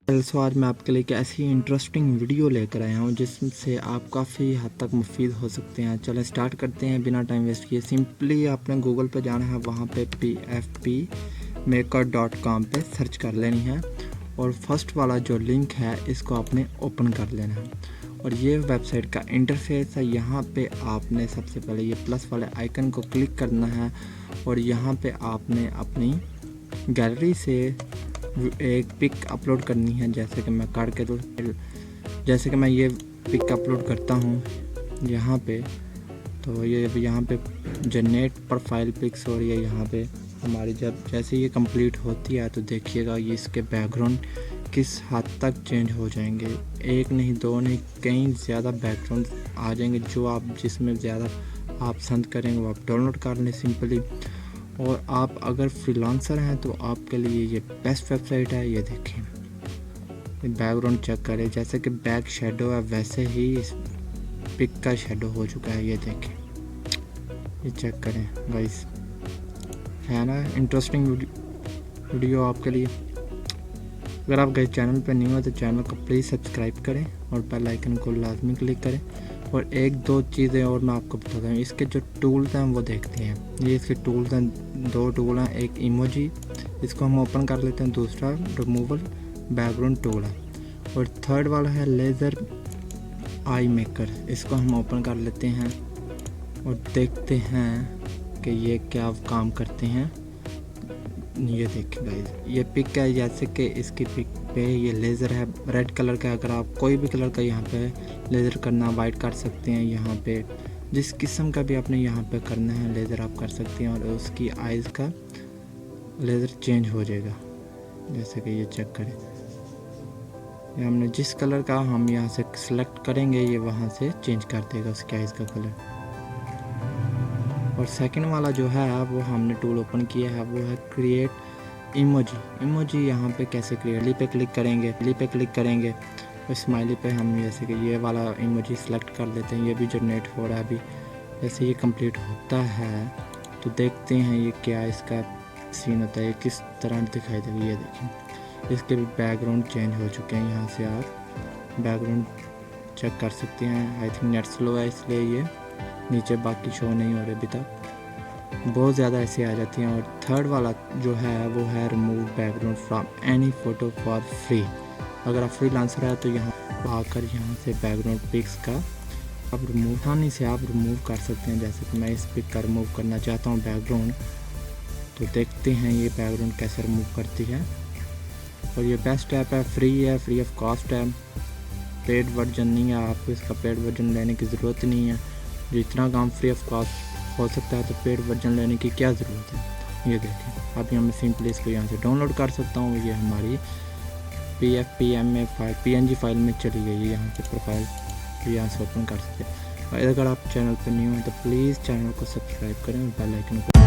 तो आज मैं आपके लिए एक ऐसी इंटरेस्टिंग वीडियो लेकर आया हूँ जिससे आप काफ़ी हद तक मुफीद हो सकते हैं। चलें स्टार्ट करते हैं बिना टाइम वेस्ट किए। सिंपली आपने गूगल पे जाना है, वहाँ पे pfpmaker.com पे सर्च कर लेनी है और फर्स्ट वाला जो लिंक है इसको आपने ओपन कर लेना है। और ये वेबसाइट का इंटरफेस है। यहाँ पे आपने सबसे पहले ये प्लस वाले आइकन को क्लिक करना है और यहाँ पे आपने अपनी गैलरी से एक पिक अपलोड करनी है। जैसे कि मैं काट के जैसे कि मैं ये पिक अपलोड करता हूँ यहाँ पे, तो ये यहाँ पे जनरेट प्रोफाइल पिक्स और ये यहाँ पे हमारी जब जैसे ये कंप्लीट होती है तो देखिएगा ये इसके बैकग्राउंड किस हद तक चेंज हो जाएंगे। एक नहीं, दो नहीं, कई ज़्यादा बैकग्राउंड आ जाएंगे जो आप जिसमें ज़्यादा आप पसंद करेंगे वो आप डाउनलोड कर लें सिंपली। और आप अगर फ्रीलांसर हैं तो आपके लिए ये बेस्ट वेबसाइट है। ये देखें, बैकग्राउंड चेक करें, जैसे कि बैक शेडो है वैसे ही इस पिक का शेडो हो चुका है। ये देखें, ये चेक करें गाइस, है ना इंटरेस्टिंग वीडियो आपके लिए। अगर आप गए चैनल पर नहीं हो तो चैनल को प्लीज़ सब्सक्राइब करें और बेल आइकन को लाजमी क्लिक करें। और एक दो चीज़ें और मैं आपको बताता हूँ, इसके जो टूल्स हैं वो देखते हैं। ये इसके टूल्स हैं, दो टूल हैं, एक इमोजी इसको हम ओपन कर लेते हैं, दूसरा रिमूवल बैकग्राउंड टूल है और थर्ड वाला है लेज़र आई मेकर, इसको हम ओपन कर लेते हैं और देखते हैं कि ये क्या काम करते हैं। ये देखिए गाइस, ये पिक है, जैसे कि इसकी पिक पे ये लेज़र है रेड कलर का। अगर आप कोई भी कलर का यहाँ पे लेज़र करना वाइट कर सकते हैं। यहाँ पे जिस किस्म का भी आपने यहाँ पे करना है लेज़र आप कर सकते हैं और उसकी आइज़ का लेज़र चेंज हो जाएगा। जैसे कि ये चेक करें, ये हमने जिस कलर का हम यहाँ से सिलेक्ट करेंगे ये वहाँ से चेंज कर देगा उसकी आइज़ का कलर। और सेकंड वाला जो है वो हमने टूल ओपन किया है, वो है क्रिएट इमोजी। इमोजी यहाँ पे कैसे क्रिएट पे क्लिक करेंगे और स्माइली पे हम जैसे कि ये वाला इमोजी सेलेक्ट कर लेते हैं। ये भी जनरेट हो रहा है अभी। जैसे ये कंप्लीट होता है तो देखते हैं ये क्या इसका सीन होता है, ये किस तरह दिखाई देगा। ये देखें, इसके भी बैकग्राउंड चेंज हो चुके हैं। यहाँ से आप बैकग्राउंड चेक कर सकते हैं। आई थिंक नेट स्लो है इसलिए ये नीचे बाकी शो नहीं हो रहे अभी तक, बहुत ज़्यादा ऐसे आ जाती हैं। और थर्ड वाला जो है वो है remove background from any photo for free. अगर आप फ्रीलांसर है तो यहाँ आकर यहाँ से बैकग्राउंड पिक्स का आप रिमूव आसानी से आप रिमूव कर सकते हैं। जैसे कि मैं इस पिक का रिमूव करना चाहता हूँ बैकग्राउंड, तो देखते हैं ये बैकग्राउंड कैसे रिमूव करती है। और ये बेस्ट ऐप है, फ्री है, फ्री ऑफ कॉस्ट है, पेड वर्जन नहीं है। आपको इसका पेड वर्जन लेने की ज़रूरत नहीं है। जितना काम फ्री ऑफ कॉस्ट हो सकता है तो पेड वर्जन लेने की क्या ज़रूरत है। ये देखें, अब यहाँ मैं सिंपली इसको यहाँ से डाउनलोड कर सकता हूँ। ये हमारी PFPMA फाइल PNG फाइल में चली गई है। यहाँ से प्रोफाइल तो यहाँ से ओपन कर सकते हैं। और अगर आप चैनल पर न्यू हैं तो प्लीज़ चैनल को सब्सक्राइब करें और बेल आइकन को